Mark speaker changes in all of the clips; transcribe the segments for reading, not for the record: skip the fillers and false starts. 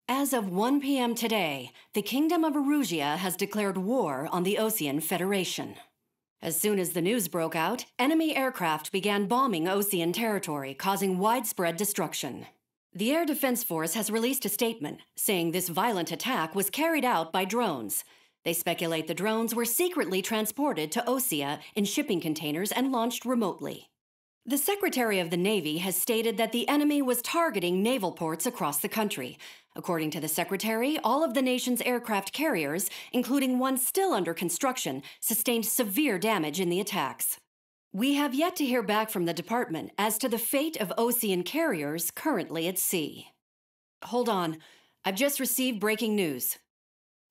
Speaker 1: As of 1 p.m. today, the Kingdom of Erusia has declared war on the Osean Federation. As soon as the news broke out, enemy aircraft began bombing Osean territory, causing widespread destruction. The Air Defense Force has released a statement saying this violent attack was carried out by drones. They speculate the drones were secretly transported to Osea in shipping containers and launched remotely. The Secretary of the Navy has stated that the enemy was targeting naval ports across the country. According to the Secretary, all of the nation's aircraft carriers, including one still under construction, sustained severe damage in the attacks. We have yet to hear back from the department as to the fate of Osean carriers currently at sea. Hold on, I've just received breaking news.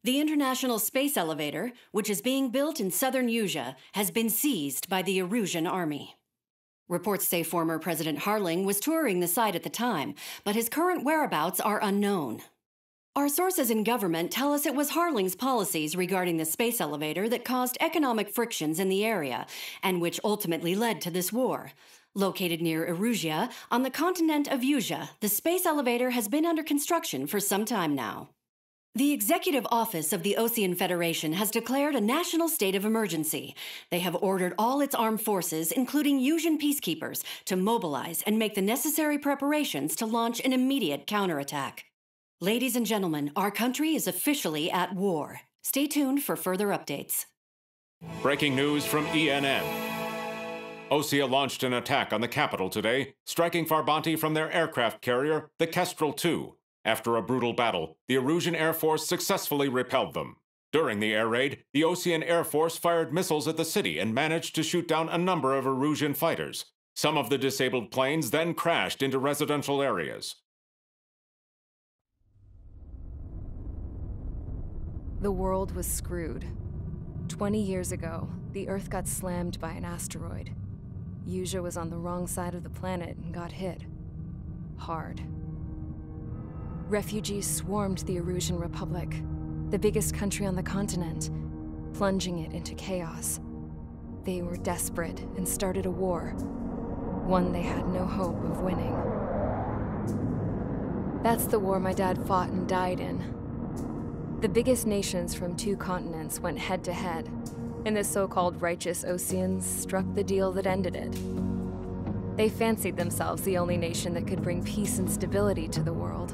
Speaker 1: The International Space Elevator, which is being built in southern Erusia, has been seized by the Erusian army. Reports say former President Harling was touring the site at the time, but his current whereabouts are unknown. Our sources in government tell us it was Harling's policies regarding the space elevator that caused economic frictions in the area, and which ultimately led to this war. Located near Erusia, on the continent of Erusia, the space elevator has been under construction for some time now. The Executive Office of the Osean Federation has declared a national state of emergency. They have ordered all its armed forces, including Erusian peacekeepers, to mobilize and make the necessary preparations to launch an immediate counterattack. Ladies and gentlemen, our country is officially at war. Stay tuned for further updates.
Speaker 2: Breaking news from ENN. Osea launched an attack on the capital today, striking Farbanti from their aircraft carrier, the Kestrel II. After a brutal battle, the Erusian Air Force successfully repelled them. During the air raid, the Osean Air Force fired missiles at the city and managed to shoot down a number of Erusian fighters. Some of the disabled planes then crashed into residential areas.
Speaker 3: The world was screwed. 20 years ago, the Earth got slammed by an asteroid. Erusia was on the wrong side of the planet and got hit. Hard. Refugees swarmed the Erusian Republic, the biggest country on the continent, plunging it into chaos. They were desperate and started a war, one they had no hope of winning. That's the war my dad fought and died in. The biggest nations from 2 continents went head-to-head, and the so-called righteous Oseans struck the deal that ended it. They fancied themselves the only nation that could bring peace and stability to the world.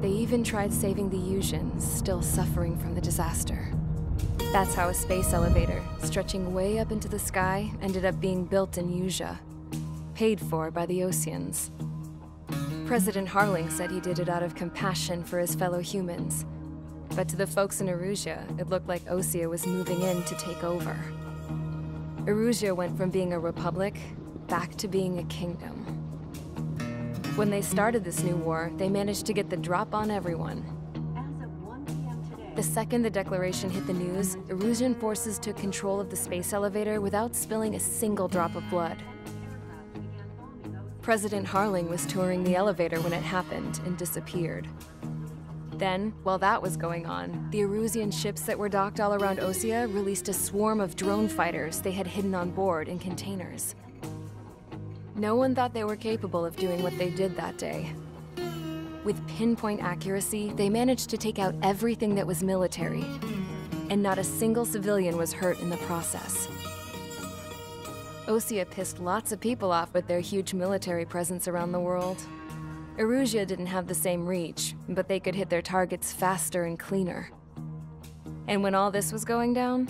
Speaker 3: They even tried saving the Erusians, still suffering from the disaster. That's how a space elevator, stretching way up into the sky, ended up being built in Erusia, paid for by the Oseans. President Harling said he did it out of compassion for his fellow humans. But to the folks in Erusia, it looked like Osea was moving in to take over. Erusia went from being a republic back to being a kingdom. When they started this new war, they managed to get the drop on everyone.
Speaker 1: As of 1 p.m. today,
Speaker 3: The second the declaration hit the news, Erusian forces took control of the space elevator without spilling a single drop of blood. President Harling was touring the elevator when it happened and disappeared. Then, while that was going on, the Erusian ships that were docked all around Osea released a swarm of drone fighters they had hidden on board in containers. No one thought they were capable of doing what they did that day. With pinpoint accuracy, they managed to take out everything that was military, and not a single civilian was hurt in the process. Osea pissed lots of people off with their huge military presence around the world. Erusia didn't have the same reach, but they could hit their targets faster and cleaner. And when all this was going down,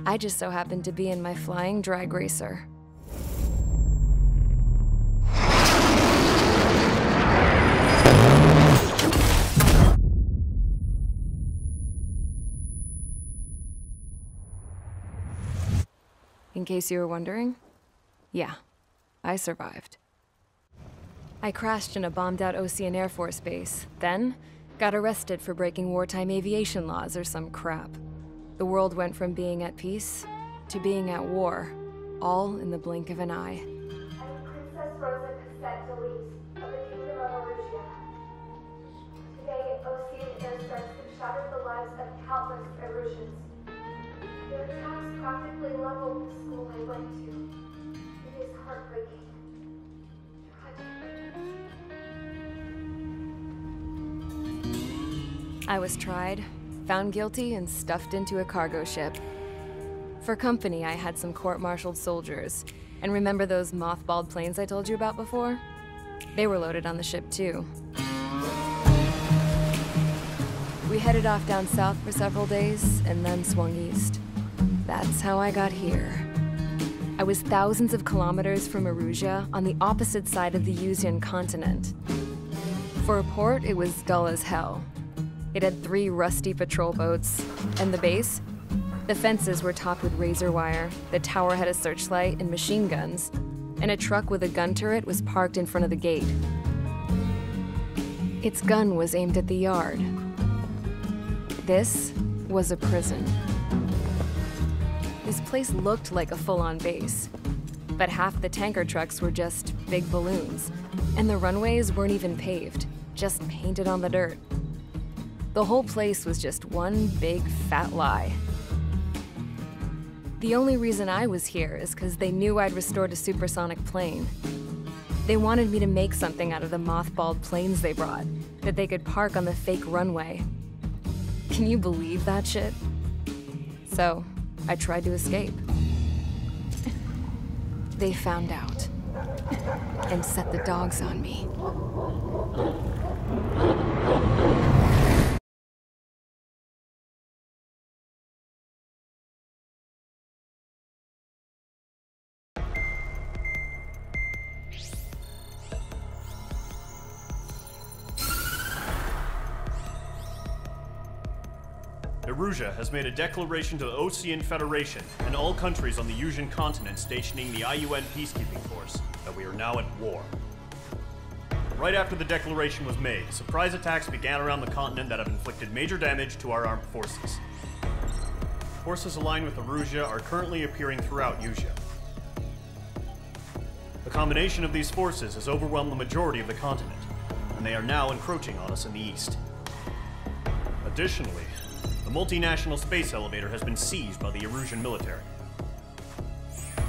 Speaker 3: I just so happened to be in my flying drag racer. In case you were wondering, yeah, I survived. I crashed in a bombed-out Osean Air Force base, then got arrested for breaking wartime aviation laws or some crap. The world went from being at peace to being at war, all in the blink of an eye.
Speaker 4: I'm Princess Rosa Cassette Delete of the Kingdom of Erusia. Today, Osean airstrikes have shattered the lives of countless Erusians. Their attacks practically leveled the school I went to. It is heartbreaking. Tragic.
Speaker 3: I was tried, found guilty, and stuffed into a cargo ship. For company, I had some court-martialed soldiers. And remember those mothballed planes I told you about before? They were loaded on the ship too. We headed off down south for several days, and then swung east. That's how I got here. I was thousands of kilometers from Erusia, on the opposite side of the Yuzian continent. For a port, it was dull as hell. It had 3 rusty patrol boats, and the base? The fences were topped with razor wire, the tower had a searchlight and machine guns, and a truck with a gun turret was parked in front of the gate. Its gun was aimed at the yard. This was a prison. This place looked like a full-on base, but half the tanker trucks were just big balloons, and the runways weren't even paved, just painted on the dirt. The whole place was just one big fat lie. The only reason I was here is because they knew I'd restored a supersonic plane. They wanted me to make something out of the mothballed planes they brought, that they could park on the fake runway. Can you believe that shit? So, I tried to escape. They found out, and set the dogs on me.
Speaker 5: Erusia has made a declaration to the Ocean Federation and all countries on the Yuzian continent stationing the IUN peacekeeping force that we are now at war. Right after the declaration was made, surprise attacks began around the continent that have inflicted major damage to our armed forces. Forces aligned with Erusia are currently appearing throughout Yusia. The combination of these forces has overwhelmed the majority of the continent, and they are now encroaching on us in the east. Additionally, the multinational space elevator has been seized by the Erusian military.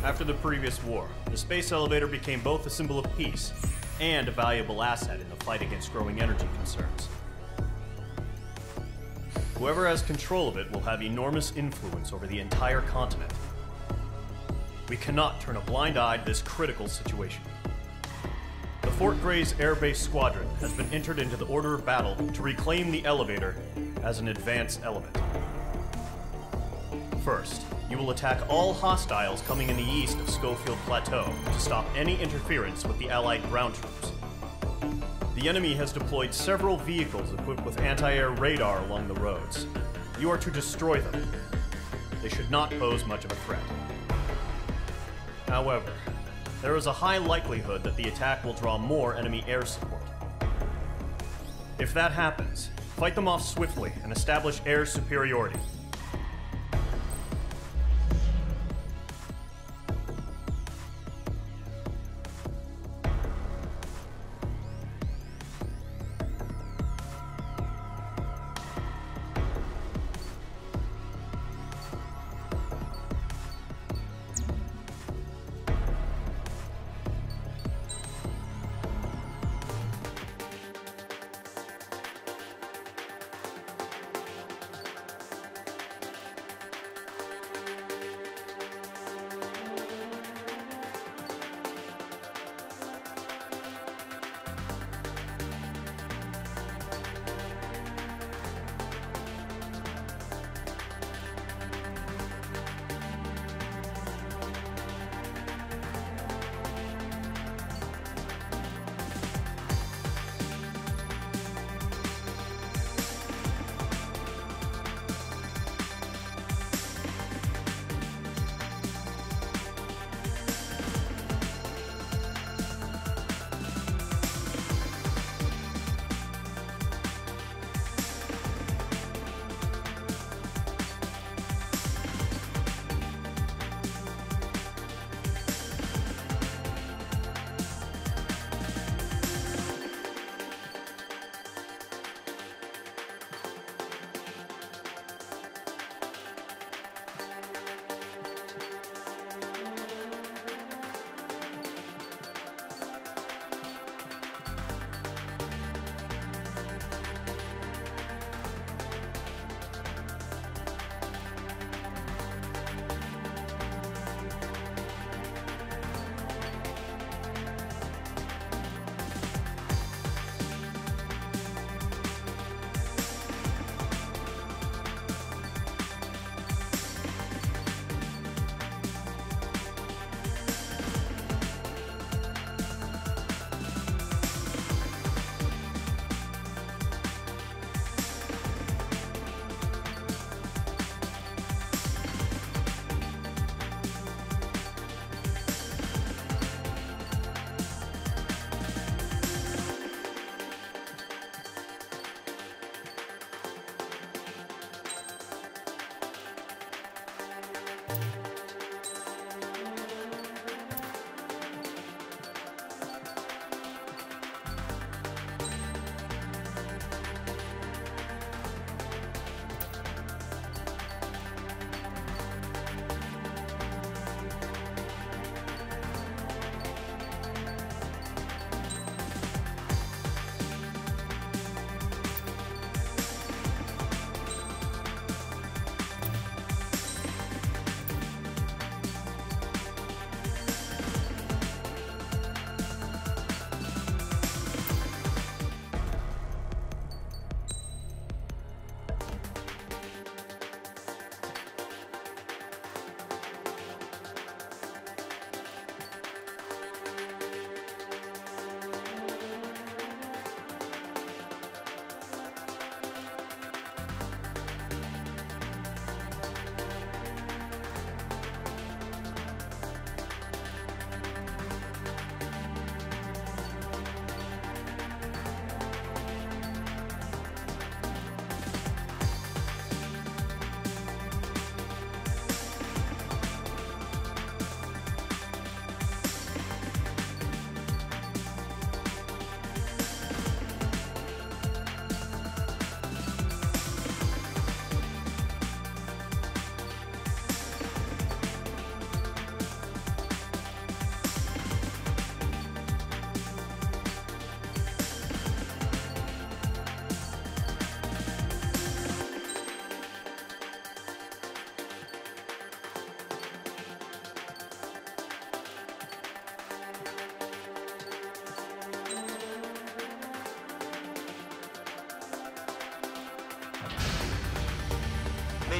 Speaker 5: After the previous war, the space elevator became both a symbol of peace and a valuable asset in the fight against growing energy concerns. Whoever has control of it will have enormous influence over the entire continent. We cannot turn a blind eye to this critical situation. The Fort Gray's Air Base Squadron has been entered into the order of battle to reclaim the elevator as an advance element. First, you will attack all hostiles coming in the east of Schofield Plateau to stop any interference with the Allied ground troops. The enemy has deployed several vehicles equipped with anti-air radar along the roads. You are to destroy them. They should not pose much of a threat. However, there is a high likelihood that the attack will draw more enemy air support. If that happens, fight them off swiftly and establish air superiority.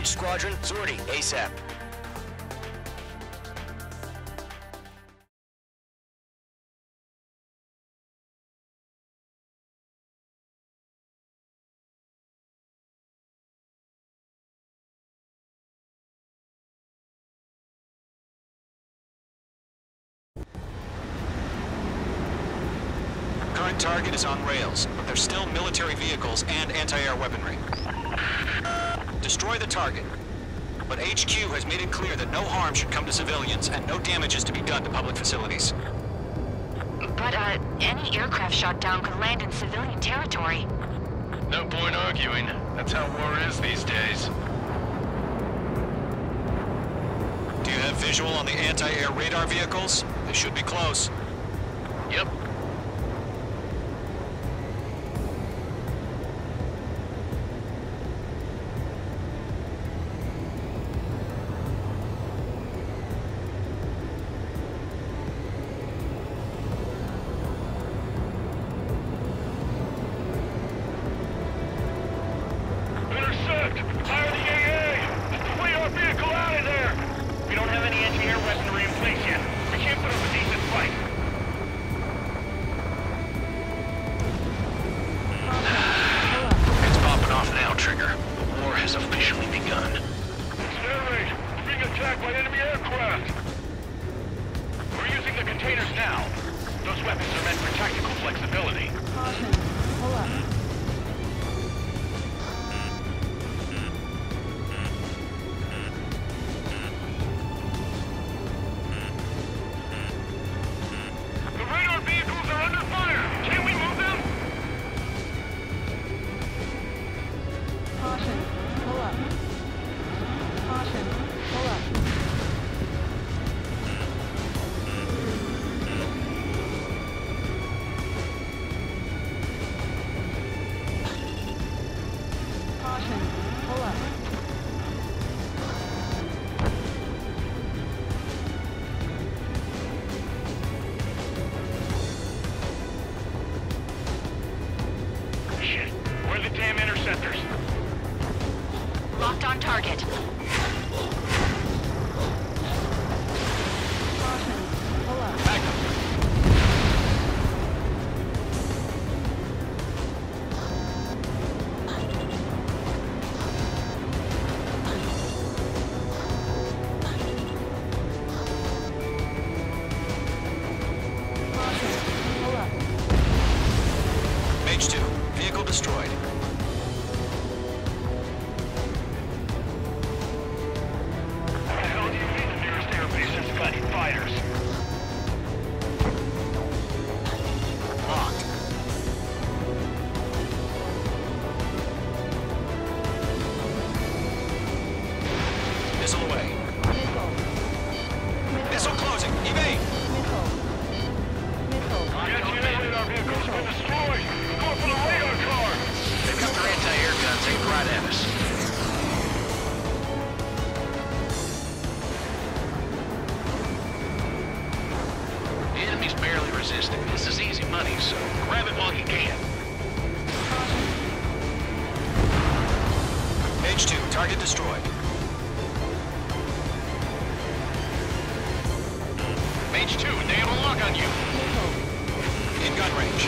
Speaker 6: Approach squadron, sortie, ASAP.
Speaker 7: Current target is on rails, but there's still military vehicles and anti-air weaponry. Destroy the target. But HQ has made it clear that no harm should come to civilians and no damage is to be done to public facilities.
Speaker 8: But, any aircraft shot down could land in civilian territory.
Speaker 9: No point arguing. That's how war is these days.
Speaker 7: Do you have visual on the anti-air radar vehicles? They should be close.
Speaker 9: Yep.
Speaker 8: Locked on target.
Speaker 7: Mage 2, vehicle destroyed. Missile away. Missile closing. Evade!
Speaker 9: Radar vehicle's been destroyed. Going for the radar car. They've got their anti-air guns aimed right at us. The enemy's barely resisting. This is easy money, so grab it while you can.
Speaker 7: Mage 2, target destroyed.
Speaker 9: Mage 2, they have a lock on you.
Speaker 7: In gun range.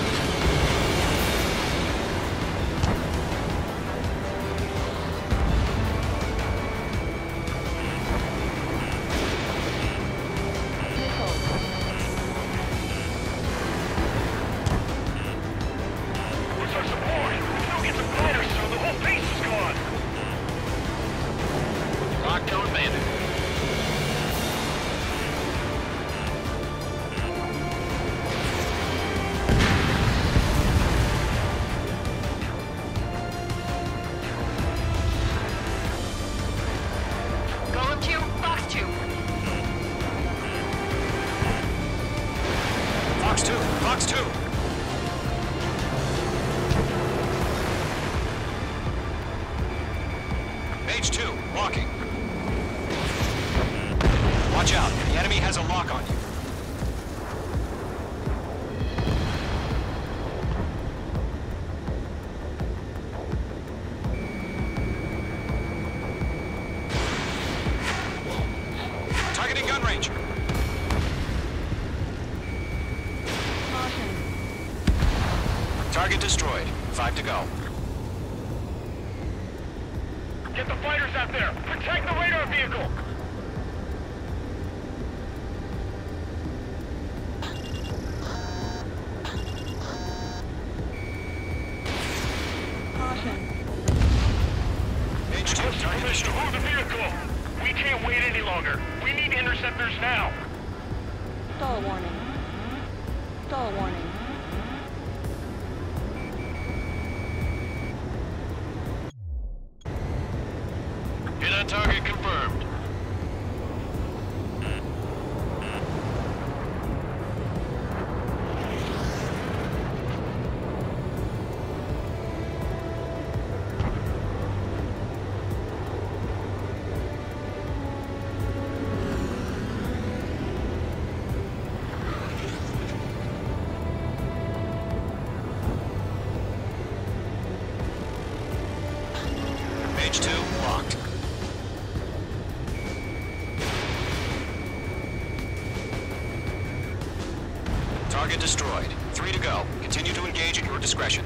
Speaker 9: Where's our support? We don't get the fighters, so the whole base is gone.
Speaker 7: Target destroyed. 5 to go.
Speaker 9: Get the fighters out there! Protect the radar vehicle!
Speaker 7: H2, target destroyed.
Speaker 9: Move the vehicle! We can't wait any longer. We need interceptors now.
Speaker 10: Stall warning. Stall warning.
Speaker 9: Hit on target confirmed.
Speaker 7: H2, locked. Target destroyed. 3 to go. Continue to engage at your discretion.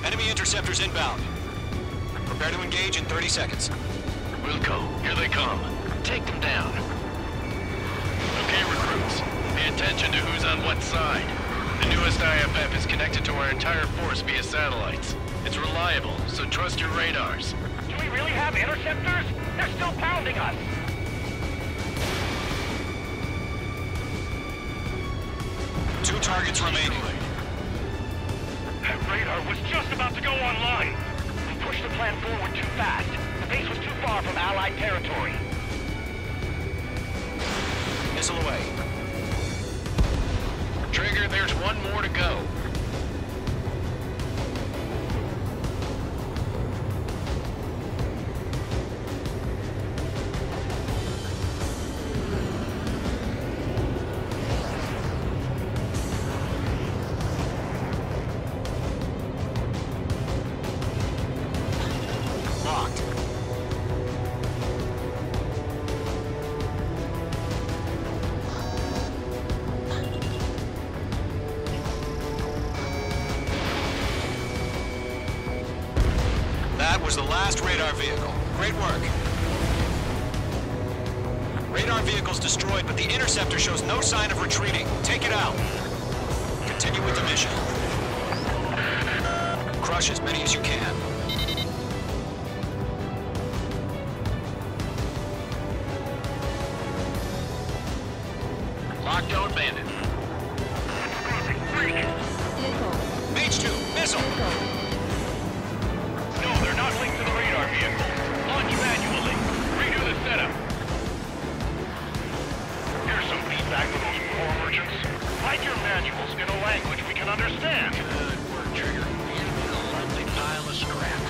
Speaker 7: Enemy interceptors inbound. Prepare to engage in 30 seconds.
Speaker 9: Wilco, here they come. Take them down. Okay, recruits. Pay attention to who's on what side. The newest IFF is connected to our entire force via satellites. It's reliable, so trust your radars. Do we really have interceptors? They're still pounding us.
Speaker 7: Two targets remaining.
Speaker 9: That radar was just about to go online. We pushed the plan forward too fast. The base was too far from Allied territory.
Speaker 7: Missile away.
Speaker 9: Trigger, there's one more to go.
Speaker 7: Locked. That was the last radar vehicle. Great work. Radar vehicle's destroyed, but the interceptor shows no sign of retreating. Take it out. Continue with the mission. Crush as many as you can.
Speaker 9: Lockdown bandit.
Speaker 7: H2, missile!
Speaker 9: No, they're not linked to the radar vehicle. Launch manually. Redo the setup. Here's some feedback for those core merchants. Write your manuals in a language we can understand.
Speaker 6: Good work, Trigger. Into a lovely pile of scrap.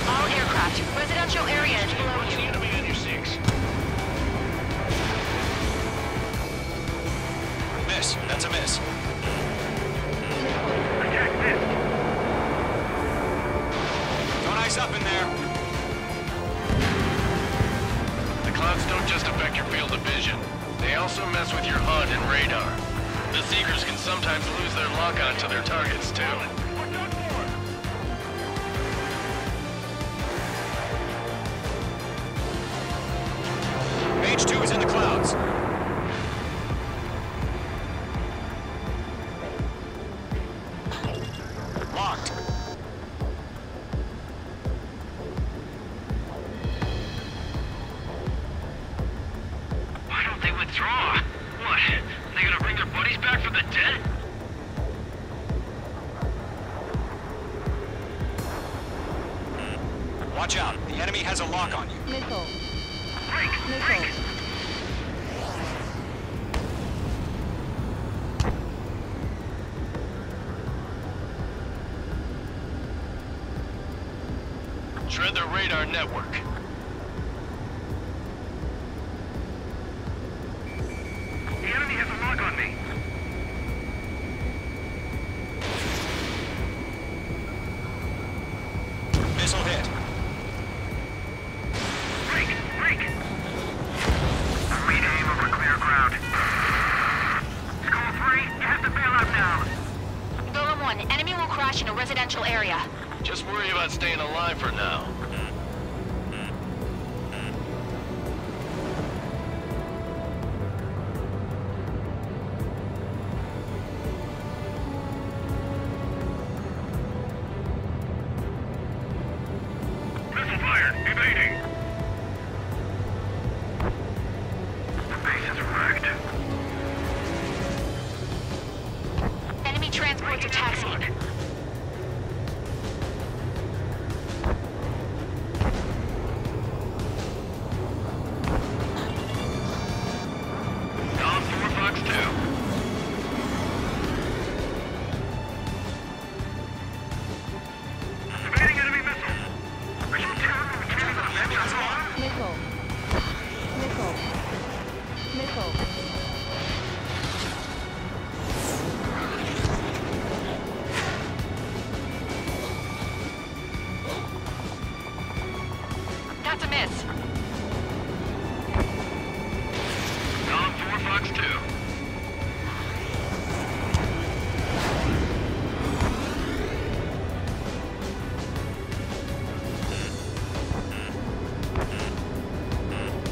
Speaker 8: All aircraft, residential area is below
Speaker 9: What's the
Speaker 8: you.
Speaker 9: enemy on your 6?
Speaker 7: Miss. That's a miss.
Speaker 9: Attack this.
Speaker 7: Don't ice up in there.
Speaker 9: The clouds don't just affect your field of vision. They also mess with your HUD and radar. The Seekers can sometimes lose their lock-on to their targets, too.
Speaker 7: H2 is in the clouds. Locked.
Speaker 9: Why don't they withdraw? What? They gonna bring their buddies back from the dead?
Speaker 7: Watch out. The enemy has a lock on you.
Speaker 10: Missile.
Speaker 9: Break!
Speaker 10: Missile.
Speaker 9: Shred their radar network.
Speaker 8: residential area.
Speaker 9: Just worry about staying alive for now.
Speaker 11: Missile fired! Evading! The base is wrecked.
Speaker 8: Enemy transports are taxiing.
Speaker 11: Down 4 Fox 2. Evading enemy missile. Are you terrible?
Speaker 10: Missile. Missile. Missile.
Speaker 8: That's a miss.
Speaker 11: Down 4 Fox 2.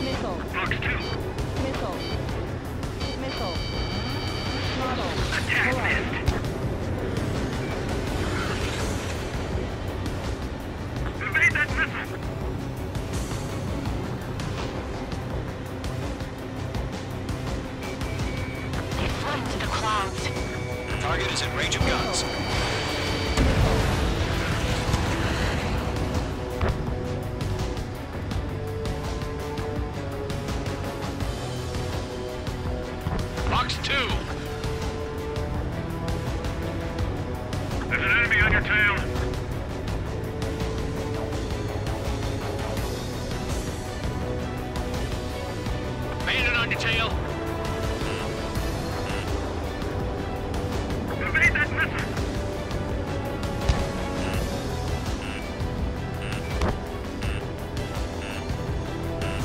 Speaker 10: Missile.
Speaker 11: Fox 2.
Speaker 10: Missile. Missile. Model.
Speaker 11: Attack
Speaker 10: Pull up.
Speaker 11: missed. Evade that missile.
Speaker 8: They flew into the clouds.
Speaker 7: Target is in range of guns.
Speaker 9: Fox 2!
Speaker 11: There's an enemy on your tail.
Speaker 9: Bandit on your tail!
Speaker 11: Evade that missile.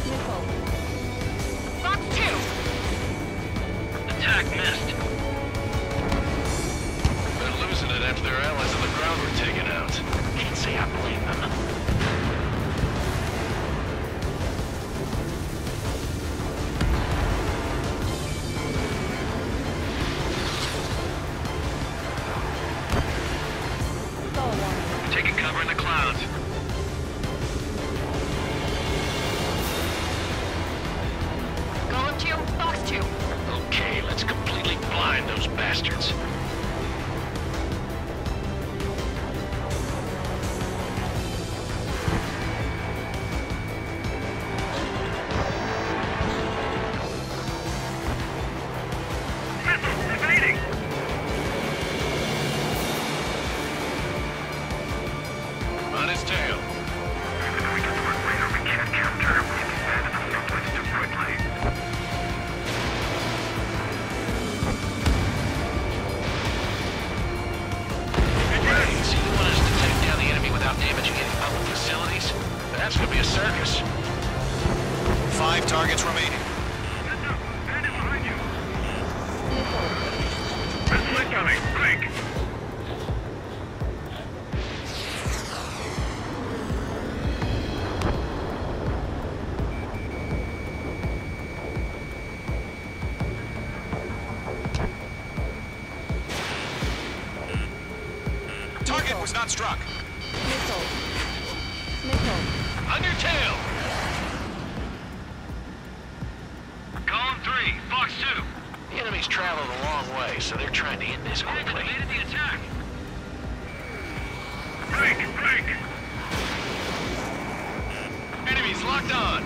Speaker 10: Missile.
Speaker 8: Fox 2!
Speaker 9: Attack missed. They're losing it after their allies on the ground were taken out. Can't say I blame them.
Speaker 10: Stall warning.
Speaker 9: Taking cover in the clouds.
Speaker 8: Golem 2, Fox 2.
Speaker 9: Okay, let's completely blind those bastards.
Speaker 11: Missile evading.
Speaker 9: On his tail.
Speaker 11: Even though we get to work later, we can't capture him. We expanded the footprints too quickly.
Speaker 9: Hey, so you want us to take down the enemy without damaging any public facilities? That's gonna be a circus.
Speaker 7: 5 targets remaining.
Speaker 11: Heads up. Bandit behind you.
Speaker 10: Missile.
Speaker 11: Missile incoming. Break.
Speaker 7: Target was not struck.
Speaker 10: Missile. Missile.
Speaker 9: On your tail!
Speaker 11: Column 3. Fox 2.
Speaker 9: The enemy's traveled a long way, so they're trying to end this quickly.
Speaker 11: the attack. Break. Break.
Speaker 9: Enemy's locked on!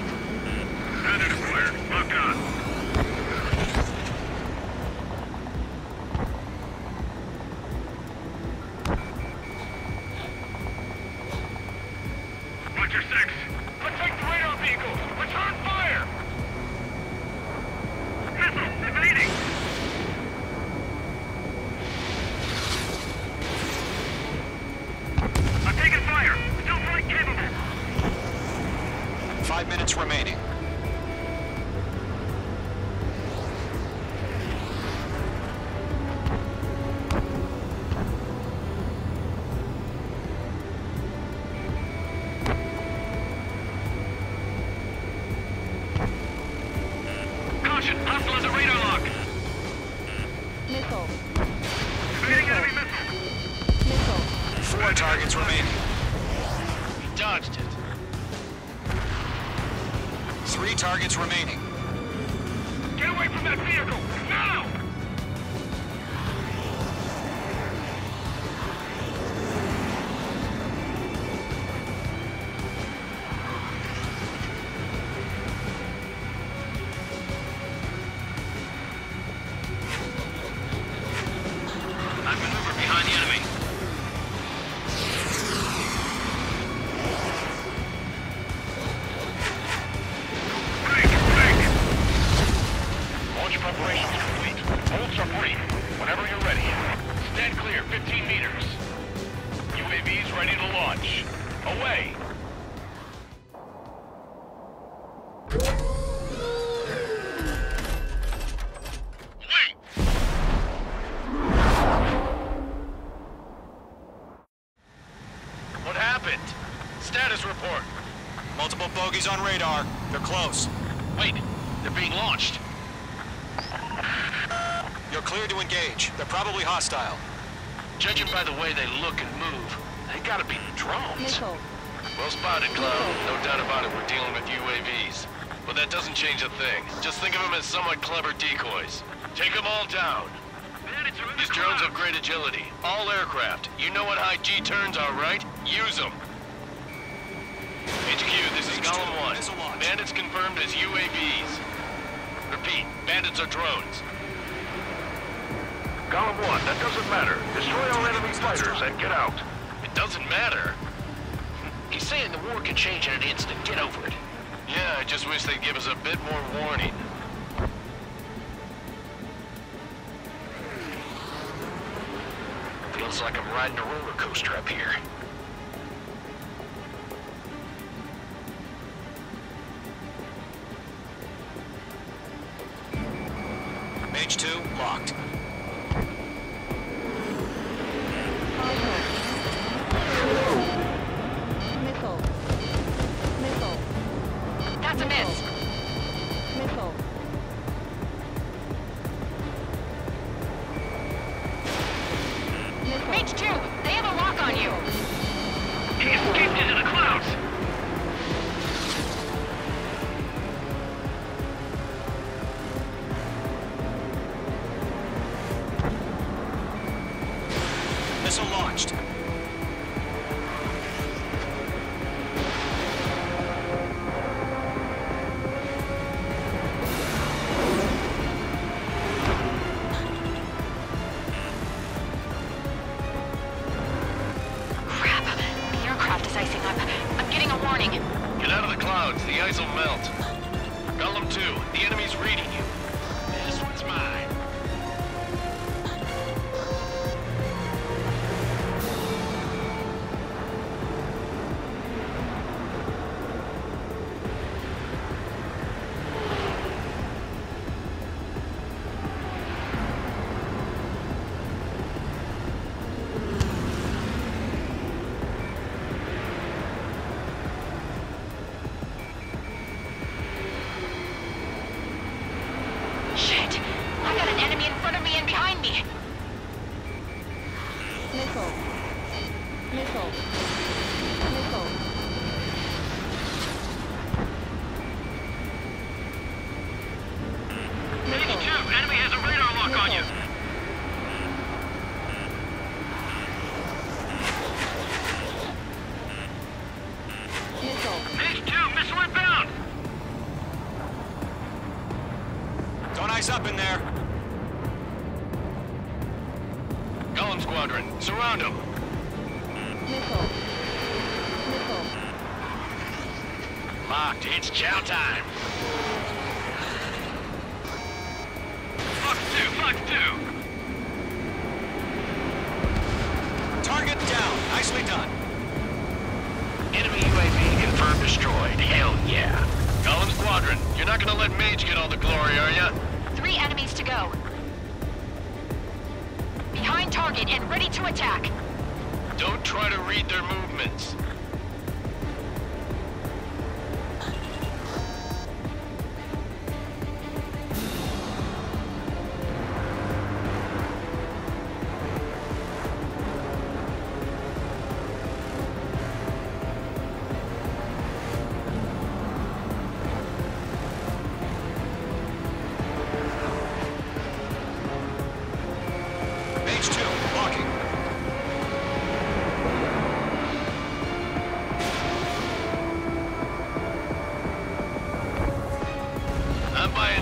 Speaker 11: Bandit acquired. Locked on. Watcher 6. Protect the radar vehicle. Return fire. Missile evading. I'm taking fire. Still flight capable.
Speaker 7: 5 minutes remaining.
Speaker 9: Caution, hostile has a radar lock.
Speaker 10: Missile.
Speaker 11: Evading enemy missile.
Speaker 10: Missile.
Speaker 7: 4 targets remaining.
Speaker 9: He dodged it.
Speaker 7: 3 targets remaining.
Speaker 11: Get away from that vehicle! Now!
Speaker 9: I've maneuvered behind the enemy. Launch preparations complete. Bolts are free. Whenever you're ready. Stand clear, 15 meters. UAVs ready to launch. Away! Wait! What happened? Status report.
Speaker 7: Multiple bogies on radar. They're close.
Speaker 9: Wait, they're being launched.
Speaker 7: You're cleared to engage. They're probably hostile.
Speaker 9: Judging by the way they look and move, they gotta be drones.
Speaker 10: Missile.
Speaker 9: Well spotted, Cloud. No doubt about it, we're dealing with UAVs. But that doesn't change a thing. Just think of them as somewhat clever decoys. Take them all down. These drones have great agility. All aircraft. You know what high G turns are, right? Use them. HQ, this is Golem 1. Bandits confirmed as UAVs. Repeat, bandits are drones.
Speaker 11: Golem 1, that doesn't matter. Destroy all enemy fighters and get out.
Speaker 9: It doesn't matter.
Speaker 6: He's saying the war can change in an instant. Get over it.
Speaker 9: Yeah, I just wish they'd give us a bit more warning.
Speaker 6: Feels like I'm riding a roller coaster up here.
Speaker 7: Mage 2, locked.
Speaker 10: Missile. Missile.
Speaker 8: That's a miss.
Speaker 10: Missile. Missile.
Speaker 8: Mage 2, they have a lock on you.
Speaker 11: He escaped into the clouds!
Speaker 7: Missile launched.
Speaker 8: Crap, the aircraft is icing up. I'm getting a warning.
Speaker 9: Get out of the clouds, the ice will melt. Golem 2, the enemy's reading you. This one's mine.
Speaker 8: Shit, I got an enemy in front of me and behind me.
Speaker 10: Missile. Missile. Missile.
Speaker 11: Mage 2, enemy has a radar lock on you!
Speaker 10: Missile.
Speaker 11: Mage 2, missile inbound!
Speaker 7: Don't ice up in there.
Speaker 9: Golem Squadron, surround them.
Speaker 10: Missile. Missile.
Speaker 9: Locked, it's chow time.
Speaker 11: Fox 2, Fox 2!
Speaker 7: Target down. Nicely done.
Speaker 6: Enemy UAV confirmed destroyed. Hell yeah.
Speaker 9: Golem Squadron, you're not gonna let Mage get all the glory, are ya?
Speaker 8: 3 enemies to go. Behind target and ready to attack.
Speaker 9: Don't try to read their movements.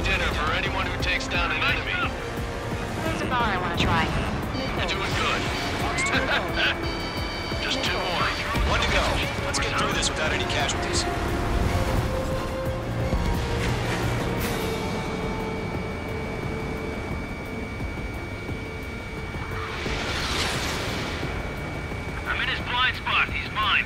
Speaker 9: free dinner for anyone who takes down an enemy.
Speaker 8: There's a bar I want to try.
Speaker 9: You're doing good. Just 2 more.
Speaker 7: One to go. Let's get through this without any casualties.
Speaker 6: I'm in his blind spot. He's mine.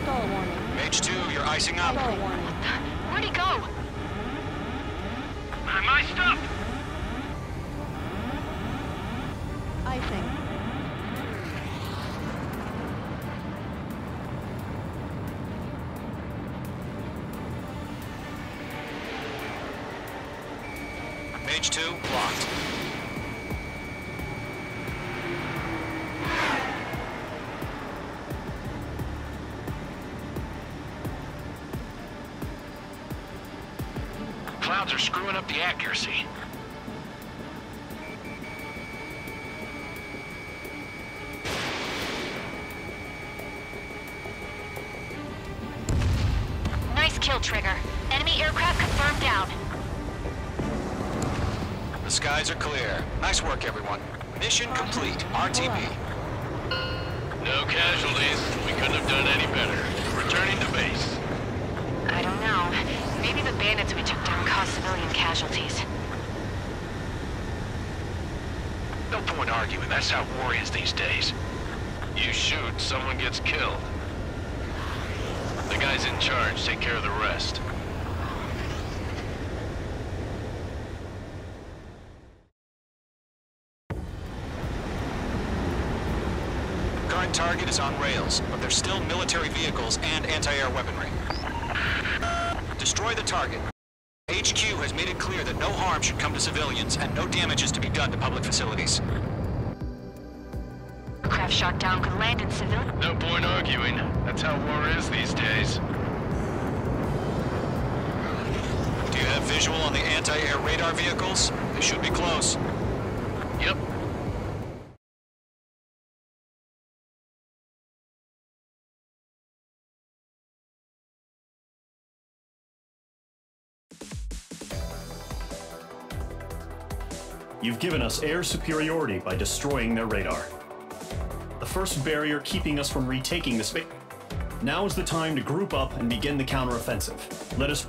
Speaker 10: Stall warning.
Speaker 7: Mage 2, you're icing up.
Speaker 10: Stall warning.
Speaker 8: Where'd he go?
Speaker 6: I'm iced up.
Speaker 10: Icing.
Speaker 7: Mage 2, locked.
Speaker 9: Clouds are screwing up the accuracy.
Speaker 8: Nice kill, Trigger. Enemy aircraft confirmed down.
Speaker 7: The skies are clear. Nice work, everyone. Mission complete. RTB.
Speaker 9: No casualties. We couldn't have done any better. Returning to base.
Speaker 8: I don't know. Maybe the bandits we took down caused civilian casualties.
Speaker 9: No point arguing. That's how war is these days. You shoot, someone gets killed. The guys in charge take care of the rest.
Speaker 7: Current target is on rails, but there's still military vehicles and anti-air weaponry. Destroy the target. HQ has made it clear that no harm should come to civilians and no damage is to be done to public facilities.
Speaker 8: Aircraft shot down could land in civilian.
Speaker 9: No point arguing. That's how war is these days.
Speaker 7: Do you have visual on the anti-air radar vehicles? They should be close.
Speaker 9: Yep.
Speaker 5: You've given us air superiority by destroying their radar. The first barrier keeping us from retaking the space. Now is the time to group up and begin the counteroffensive. Let us